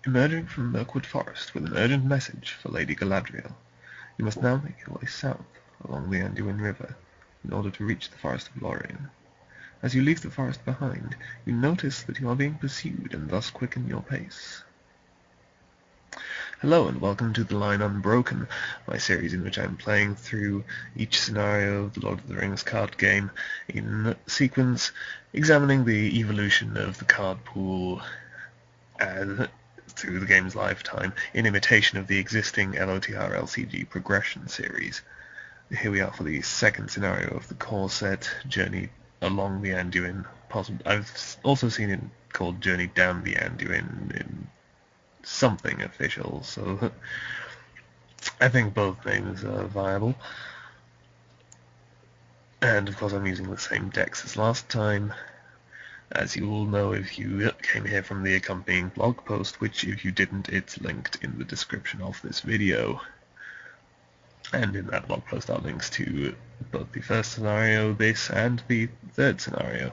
Emerging from Mirkwood Forest with an urgent message for Lady Galadriel, you must now make your way south along the Anduin River in order to reach the Forest of Lorien. As you leave the forest behind, you notice that you are being pursued and thus quicken your pace. Hello and welcome to the Line Unbroken, my series in which I am playing through each scenario of the Lord of the Rings card game in sequence, examining the evolution of the card pool and through the game's lifetime in imitation of the existing LOTR LCG progression series. Here we are for the second scenario of the core set, Journey Along the Anduin. I've also seen it called Journey Down the Anduin in something official, so I think both names are viable. And of course I'm using the same decks as last time, as you all know if you came here from the accompanying blog post, which if you didn't, it's linked in the description of this video. And in that blog post are links to both the first scenario, this, and the third scenario.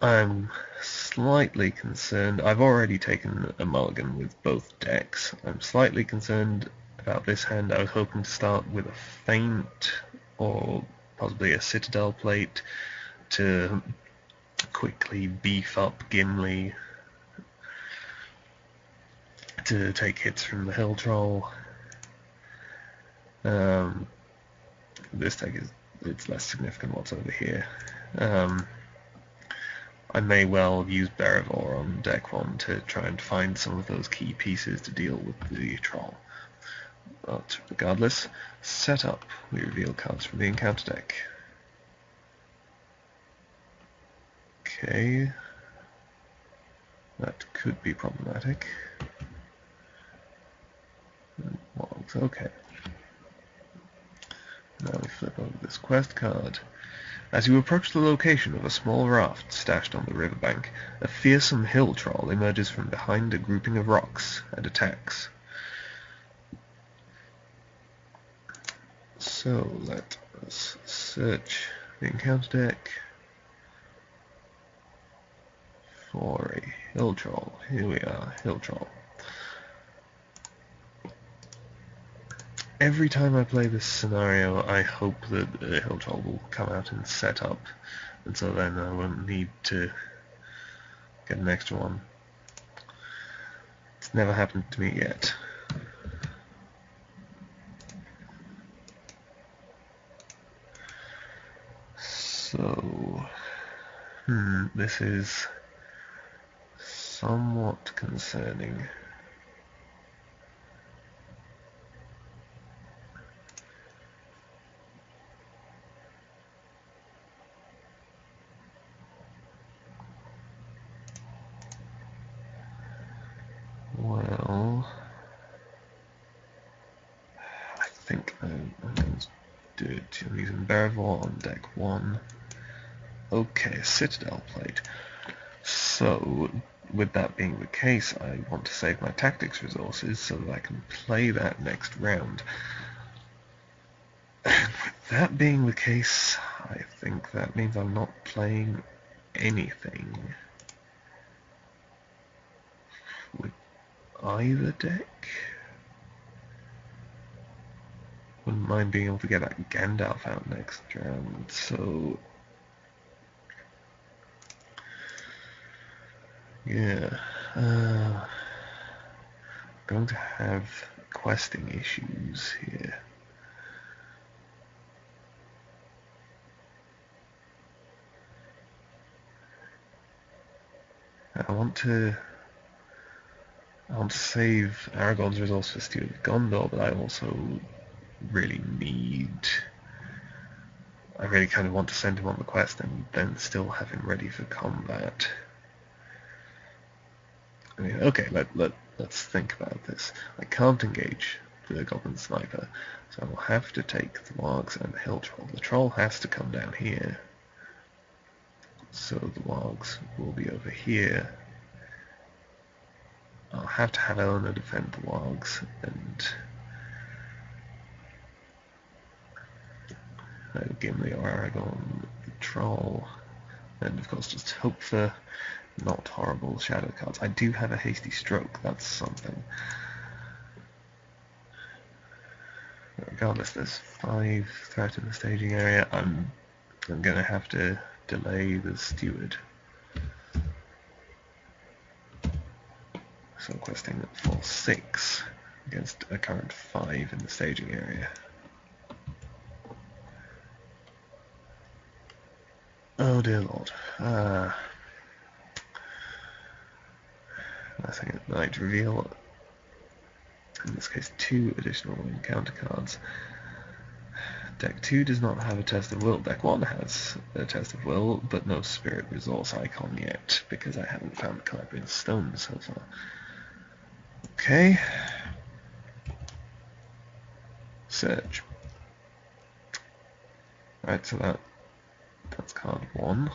I'm slightly concerned. I've already taken a mulligan with both decks. I'm slightly concerned about this hand. I was hoping to start with a feint or possibly a citadel plate to quickly beef up Gimli to take hits from the hill troll. This deck it's less significant what's over here. I may well use Beravor on deck 1 to try and find some of those key pieces to deal with the troll. But regardless, set up. We reveal cards from the encounter deck. Okay. That could be problematic. Okay. Now we flip over this quest card. As you approach the location of a small raft stashed on the riverbank, a fearsome hill troll emerges from behind a grouping of rocks and attacks. So let us search the encounter deck for a hill troll. Here we are, hill troll. Every time I play this scenario, I hope that a hill troll will come out and set up, and so then I won't need to get an extra one. It's never happened to me yet. So, this is somewhat concerning. Well, I think I'm going to do it. I'm using Beravor on deck 1. Okay, Citadel plate. So, with that being the case, I want to save my tactics resources so that I can play that next round. And with that being the case, I think that means I'm not playing anything with either deck. Wouldn't mind being able to get that Gandalf out next round, so yeah. I'm going to have questing issues here. I want to save Aragorn's resource for Steward of Gondor, but I also really kind of want to send him on the quest and then still have him ready for combat. I mean, okay, let's think about this. I can't engage the Goblin Sniper, so I will have to take the Wargs and the Hill Troll. The Troll has to come down here, so the Wargs will be over here. I'll have to have Eleanor defend the Wargs, and Gimli or Aragorn the Troll, and of course just hope for not horrible shadow cards. I do have a hasty stroke, that's something. Regardless, there's 5 threat in the staging area. I'm gonna have to delay the steward. So questing for 6 against a current 5 in the staging area. Oh dear lord. Last thing at night, reveal, in this case, 2 additional encounter cards. Deck 2 does not have a test of will. Deck 1 has a test of will, but no spirit resource icon yet, because I haven't found the Calabrian Stone so far. Okay. Search. Right, so that's card 1.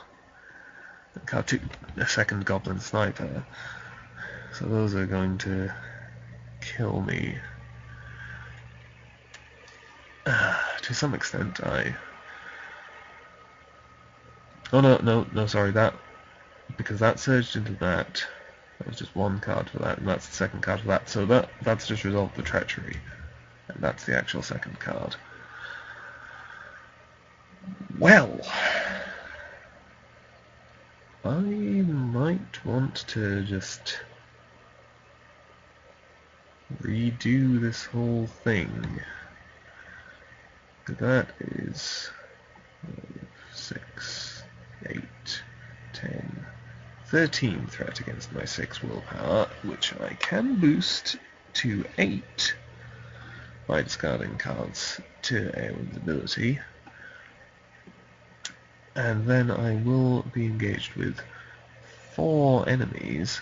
And card 2, a second Goblin Sniper. So those are going to kill me. To some extent, oh no, sorry, because that surged into that. That was just one card for that, and that's the second card for that. So that's just resolved the treachery, and that's the actual second card. Well, I might want to just redo this whole thing. That is 6, 8, 10, 13 threat against my 6 willpower, which I can boost to 8 by discarding cards to Eowyn's ability. And then I will be engaged with 4 enemies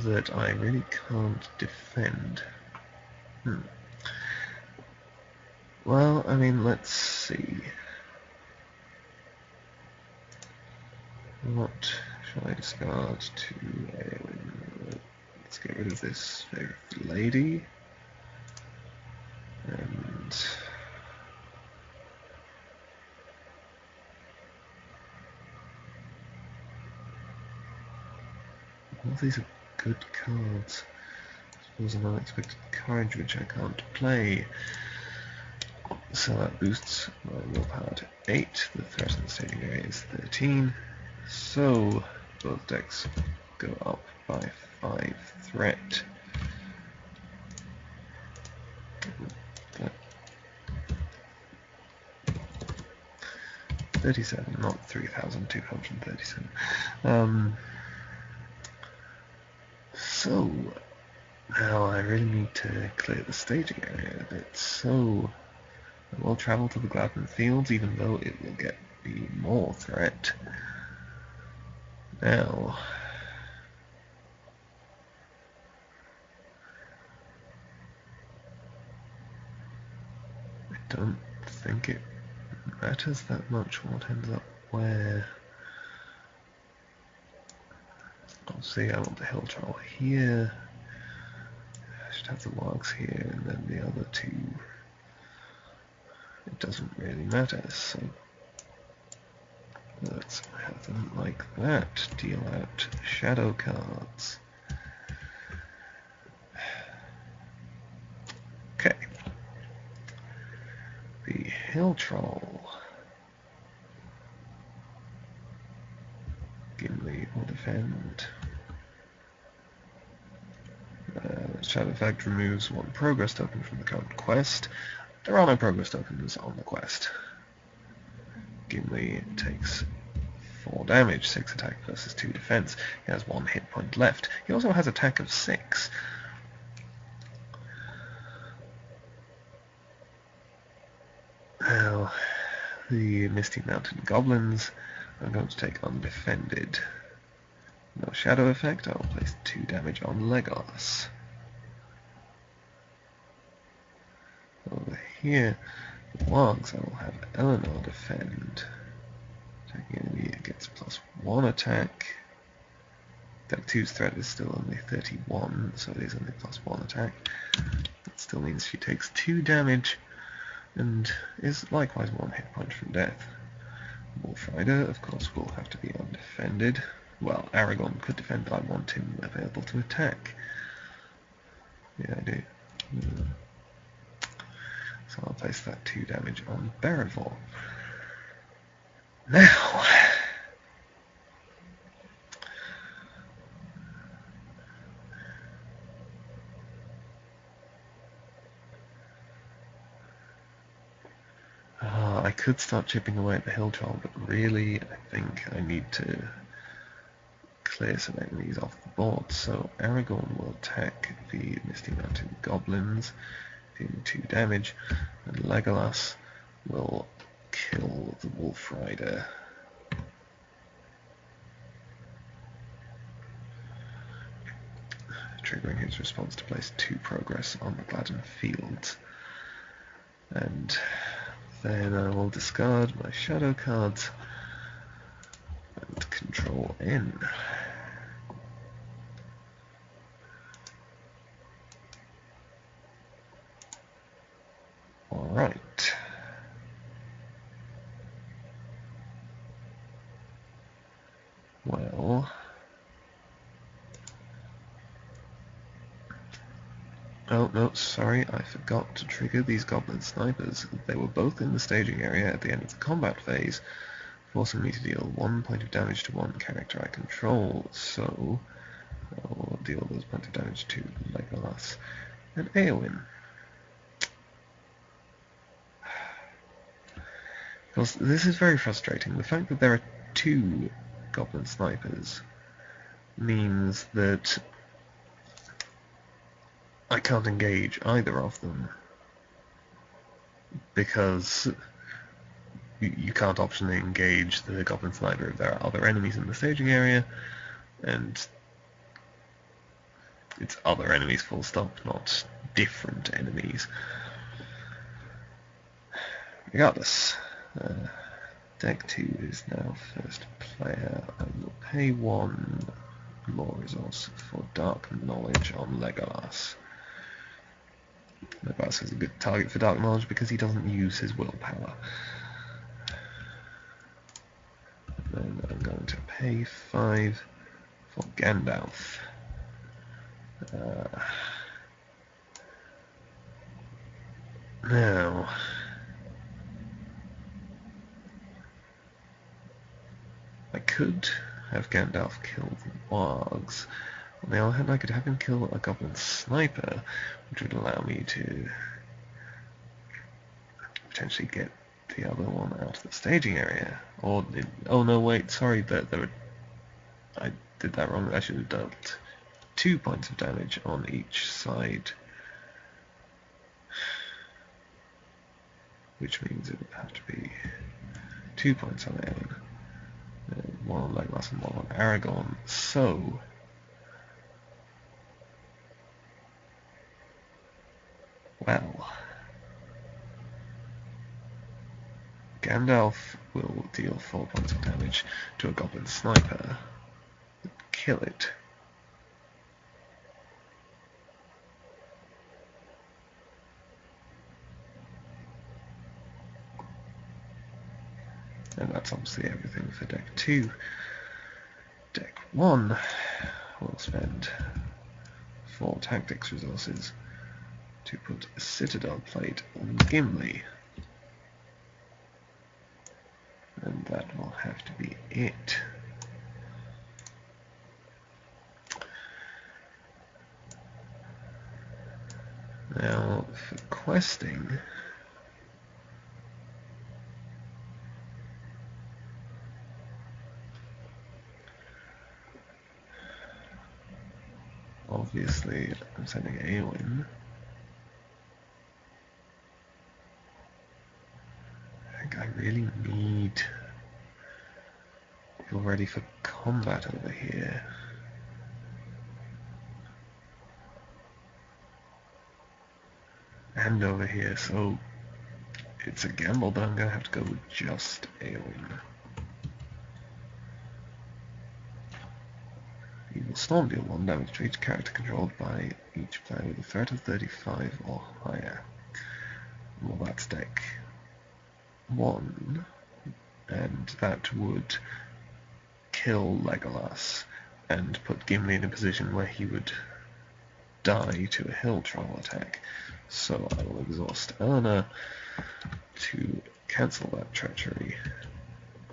that I really can't defend. Well, I mean, let's see. What shall I discard to Eowyn? Let's get rid of this favorite lady. And all these are good cards. I suppose an unexpected courage which I can't play. So that boosts my willpower to 8. The threat in the staging area is 13. So both decks go up by 5 threat. 37, not 3,237. So now I really need to clear the staging area a bit. So I will travel to the Gladden Fields, even though it will get me more threat. Now, I don't think it matters that much what ends up where. Obviously, I want the Hill Troll here. I should have the Wargs here, and then the other 2. It doesn't really matter, so let's have them like that. Deal out shadow cards. Okay. The Hill Troll. Gimli will defend. Shadow effect removes 1 progress token from the current quest. There are no progress tokens on the quest. Gimli takes 4 damage, 6 attack versus 2 defense. He has 1 hit point left. He also has attack of 6. Now, the Misty Mountain Goblins are going to take undefended. No shadow effect. I will place 2 damage on Legolas. Over here, the Wargs, I will have Eleanor defend. Attacking enemy gets +1 attack. Deck 2's threat is still only 31, so it is only +1 attack. That still means she takes 2 damage, and is likewise 1 hit point from death. Wolf Rider, of course, will have to be undefended. Well, Aragon could defend, but I want him available to attack. Yeah, I do. So I'll place that 2 damage on Berevor. Now, I could start chipping away at the hill troll, but really I think I need to clear some enemies off the board. So Aragorn will attack the Misty Mountain Goblins, doing 2 damage, and Legolas will kill the Wolf Rider. Triggering his response to place 2 progress on the Gladden Fields. And then I will discard my shadow cards and control N. Alright. Well, oh no, sorry, I forgot to trigger these Goblin Snipers. They were both in the staging area at the end of the combat phase, forcing me to deal 1 point of damage to one character I control, so I'll deal those points of damage to Legolas and Eowyn. Because this is very frustrating. The fact that there are 2 Goblin Snipers means that I can't engage either of them, because you can't optionally engage the Goblin Sniper if there are other enemies in the staging area, and it's other enemies full stop, not different enemies. Regardless, deck 2 is now first player. I will pay 1 more resource for Dark Knowledge on Legolas. Legolas is a good target for Dark Knowledge because he doesn't use his willpower. And then I'm going to pay 5 for Gandalf. Now, I could have Gandalf kill the wargs. On the other hand, I could have him kill a Goblin Sniper, which would allow me to potentially get the other one out of the staging area. Or, oh no, wait, sorry, I did that wrong. I should have dealt 2 points of damage on each side, which means it would have to be 2 points on Eowyn, 1 on Legolas and 1 on Aragorn. So, well, Gandalf will deal 4 points of damage to a Goblin Sniper, kill it. And that's obviously everything for deck 2. Deck 1 will spend 4 tactics resources to put a Citadel plate on Gimli. And that will have to be it. Now, for questing, obviously I'm sending Eowyn. I think I really need people ready for combat over here. And over here, so it's a gamble, but I'm going to have to go with just Eowyn. Evil Storm deal 1 damage to each character controlled by each player with a threat of 35 or higher. Well, that's deck 1. and that would kill Legolas and put Gimli in a position where he would die to a hill troll attack. So I will exhaust Eleanor to cancel that treachery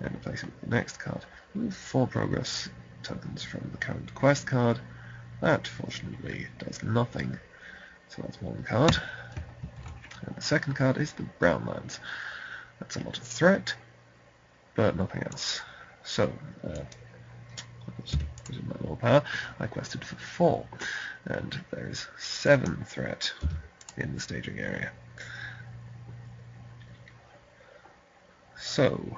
and replace it with the next card. Move 4 progress tokens from the current quest card. That fortunately does nothing. So that's 1 card. And the second card is the Brown Lands. That's a lot of threat, but nothing else. So, using my willpower, I quested for 4, and there is 7 threat in the staging area. So,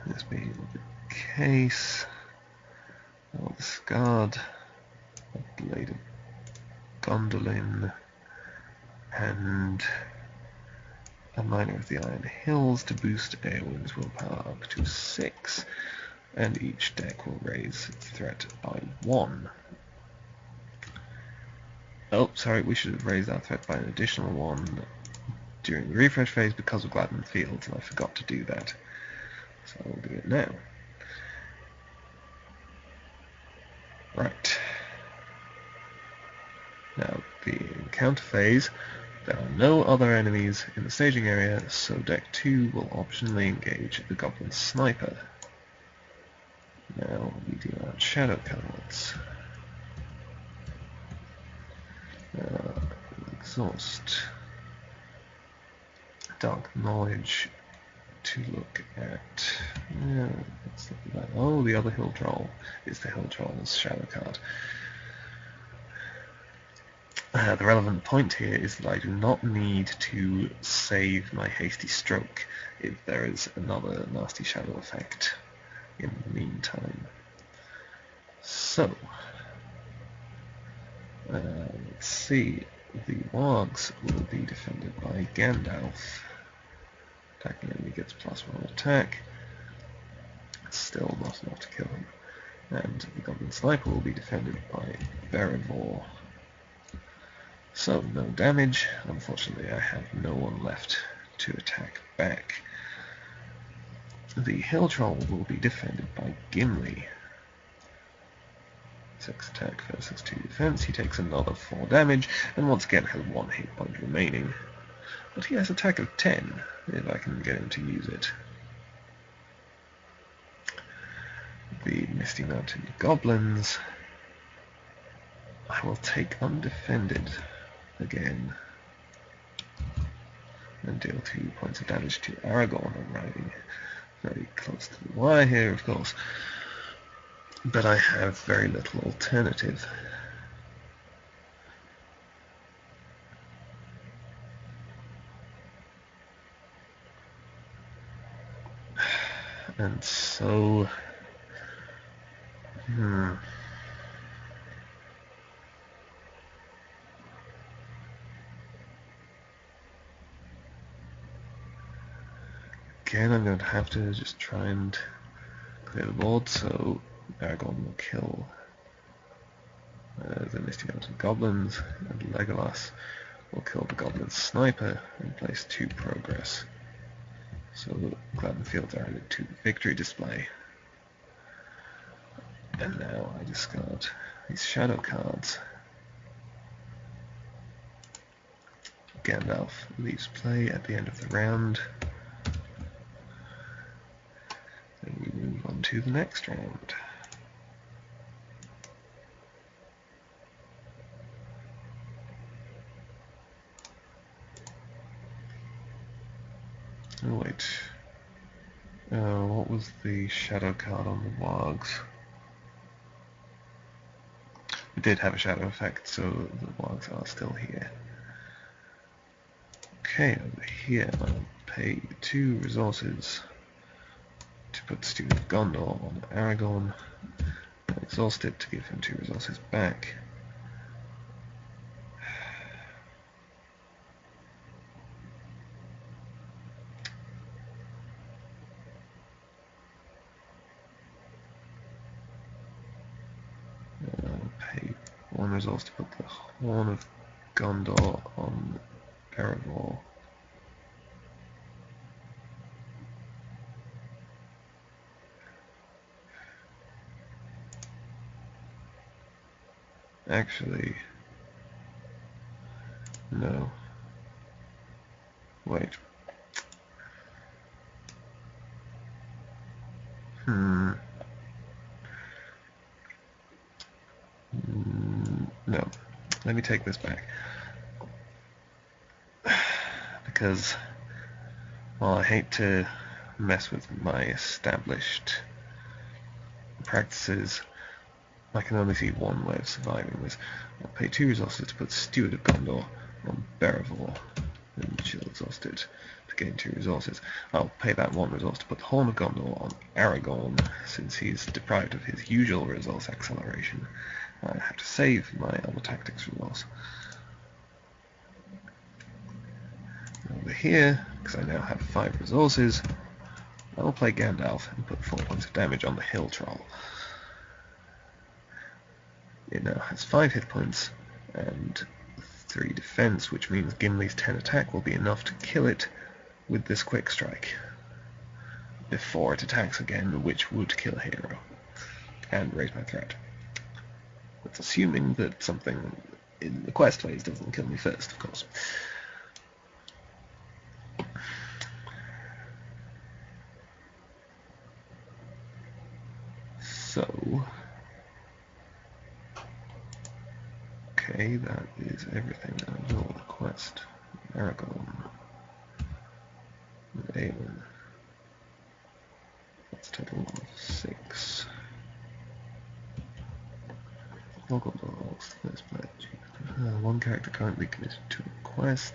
this being the case, I'll discard a Blade of Gondolin and a Miner of the Iron Hills to boost Eowyn's willpower up to 6, and each deck will raise its threat by 1. Oh, sorry, we should have raised our threat by an additional 1 during the refresh phase because of Gladden Fields, and I forgot to do that. So I'll do it now. Right. Now, the encounter phase, there are no other enemies in the staging area, so deck 2 will optionally engage the Goblin Sniper. Now we deal out shadow cards. Exhaust Dark Knowledge to look at. Let's look at that. Oh, the other Hill Troll is the Hill Troll's shadow card. The relevant point here is that I do not need to save my Hasty Stroke if there is another nasty shadow effect in the meantime. So, let's see. The Wargs will be defended by Gandalf. Attacking enemy gets +1 attack. Still not enough to kill him. And the Goblin Sniper will be defended by Beravor. So, no damage. Unfortunately, I have no one left to attack back. The Hill Troll will be defended by Gimli. 6 attack versus 2 defense. He takes another 4 damage, and once again has 1 hit point remaining. But he has attack of 10, if I can get him to use it. The Misty Mountain Goblins, I will take undefended again, and deal 2 points of damage to Aragorn. I'm riding very close to the wire here, of course, but I have very little alternative. And so, again, I'm going to have to just try and clear the board, so Aragorn will kill the Misty Mountain Goblins, and Legolas will kill the Goblin Sniper and place 2 progress. So Gladden Fields are added to the victory display. And now I discard these shadow cards. Gandalf leaves play at the end of the round. Then we move on to the next round. Oh wait, what was the shadow card on the Wargs? We did have a shadow effect, so the Wargs are still here. Okay, over here I'll pay 2 resources to put Student of Gondor on Aragorn, and exhaust it to give him 2 resources back. I'll pay one resource to put the Horn of Gondor on Erebor. Actually, no. Wait. No. Let me take this back. Because, while I hate to mess with my established practices, I can only see one way of surviving this. I'll pay 2 resources to put Steward of Gondor on Beravor, and she'll exhaust it to gain 2 resources. I'll pay that 1 resource to put the Horn of Gondor on Aragorn, since he's deprived of his usual resource acceleration. I have to save my other tactics resource. Over here, because I now have 5 resources, I will play Gandalf and put 4 points of damage on the Hill Troll. It now has 5 hit points and 3 defense, which means Gimli's 10 attack will be enough to kill it with this quick strike before it attacks again, which would kill a hero and raise my threat. That's assuming that something in the quest phase doesn't kill me first, of course. So, okay, that is everything. I will quest Aragorn with Aelin. That's total of 6. One character currently committed to a quest,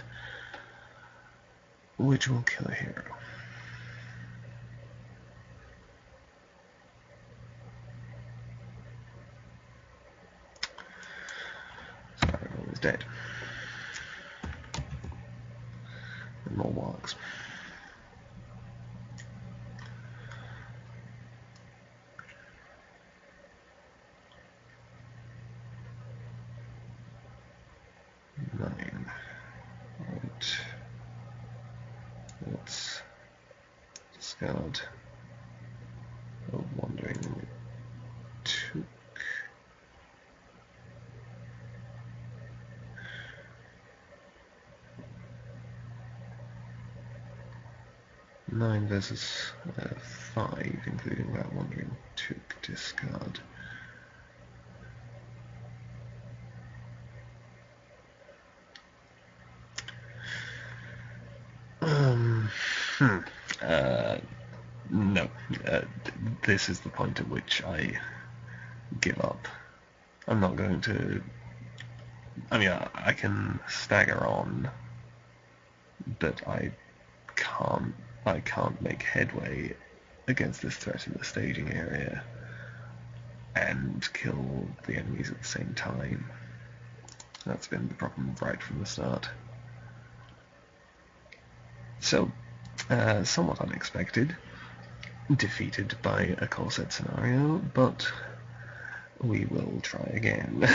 which will kill a hero. So Aragorn is dead. And more wargs. Let's discard a wandering took. Nine versus 5, including that wandering took discard. No. This is the point at which I give up. I'm not going to... I mean, I can stagger on, but I can't make headway against this threat in the staging area and kill the enemies at the same time. That's been the problem right from the start. So, somewhat unexpected, defeated by a core set scenario, but we will try again.